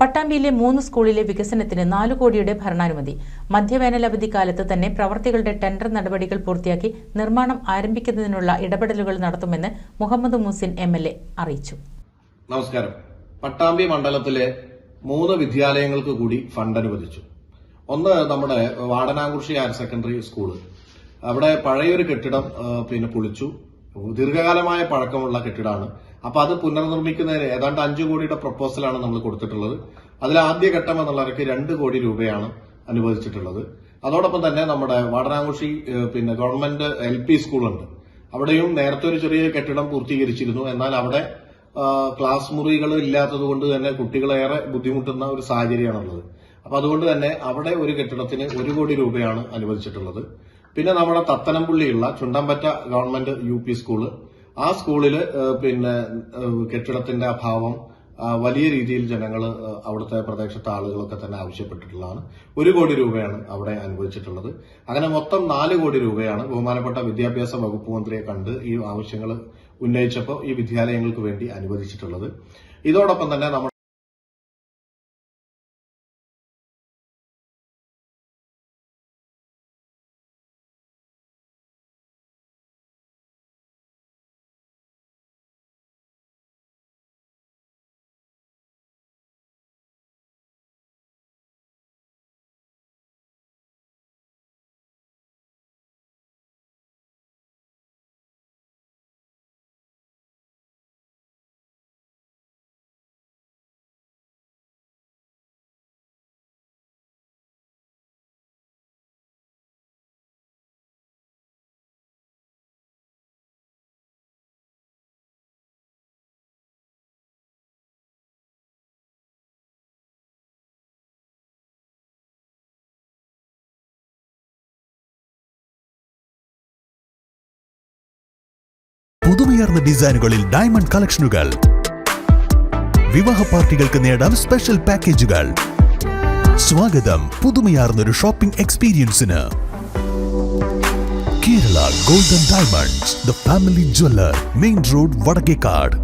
പട്ടാമ്പിയിലെ 3 സ്കൂളിലെ വികസനത്തിന് 4 കോടിയുടെ ഭരണാനുമതി. മധ്യവേനൽ അവധിക്കാലത്ത് തന്നെ പ്രവൃത്തികളുടെ ടെൻഡർ നടപടികൾ പൂർത്തിയാക്കി നിർമ്മാണം ആരംഭിക്കുന്നതിനുള്ള ഇടപെടലുകൾ നടത്തുമെന്ന് മുഹമ്മദ് മുഹസിൻ MLA അറിയിച്ചു. നമസ്കാരം. പട്ടാമ്പി മണ്ഡലത്തിലെ 3 വിദ്യാലയങ്ങൾക്ക് കൂടി ഫണ്ട് അനുവദിച്ചു. ഒന്ന് നമ്മുടെ വാടനാകുറിശി ഹയർ സെക്കൻഡറി സ്കൂള്. അവിടെ പഴയൊരു കെട്ടിടം പൊളിച്ചു. ദീർഘകാലമായ പഴക്കമുള്ള കെട്ടിടമാണ്. അപ്പൊ അത് പുനർനിർമ്മിക്കുന്നതിന് ഏതാണ്ട് 5 കോടിയുടെ പ്രപ്പോസലാണ് നമ്മൾ കൊടുത്തിട്ടുള്ളത്. അതിൽ ആദ്യ ഘട്ടം എന്നുള്ളവർക്ക് 2 കോടി രൂപയാണ് അനുവദിച്ചിട്ടുള്ളത്. അതോടൊപ്പം തന്നെ നമ്മുടെ വാടനാകുറിശി ഗവൺമെന്റ് LP സ്കൂളുണ്ട്. അവിടെയും നേരത്തെ ഒരു ചെറിയ കെട്ടിടം പൂർത്തീകരിച്ചിരുന്നു. എന്നാൽ അവിടെ ക്ലാസ് മുറികൾ ഇല്ലാത്തത് കൊണ്ട് തന്നെ കുട്ടികളേറെ ബുദ്ധിമുട്ടുന്ന ഒരു സാഹചര്യമാണുള്ളത്. അപ്പൊ അതുകൊണ്ട് തന്നെ അവിടെ ഒരു കെട്ടിടത്തിന് 1 കോടി രൂപയാണ് അനുവദിച്ചിട്ടുള്ളത്. പിന്നെ നമ്മുടെ തത്തനംപുള്ളിയുള്ള ചുണ്ടമ്പറ്റ ഗവൺമെന്റ് UP സ്കൂള്, ആ സ്കൂളില് കെട്ടിടത്തിന്റെ അഭാവം വലിയ രീതിയിൽ ജനങ്ങൾ അവിടുത്തെ പ്രദേശത്തെ ആളുകളൊക്കെ തന്നെ ആവശ്യപ്പെട്ടിട്ടുള്ളതാണ്. 1 കോടി രൂപയാണ് അവിടെ അനുവദിച്ചിട്ടുള്ളത്. അങ്ങനെ മൊത്തം 4 കോടി രൂപയാണ് ബഹുമാനപ്പെട്ട വിദ്യാഭ്യാസ വകുപ്പ് മന്ത്രിയെ കണ്ട് ഈ ആവശ്യങ്ങൾ ഉന്നയിച്ചപ്പോൾ ഈ വിദ്യാലയങ്ങൾക്ക് വേണ്ടി അനുവദിച്ചിട്ടുള്ളത്. ഇതോടൊപ്പം തന്നെ നമ്മൾ പുതുമയാർന്ന ഡിസൈനുകളിൽ ഡയമണ്ട് കളക്ഷനുകൾ, വിവാഹ പാർട്ടികൾക്ക് നേടാൻ സ്പെഷ്യൽ പാക്കേജുകൾ. സ്വാഗതം പുതുമയാർന്നൊരു ഷോപ്പിംഗ് എക്സ്പീരിയൻസിന്. Kerala golden diamonds, the family jeweller, main road, Vadakkekad.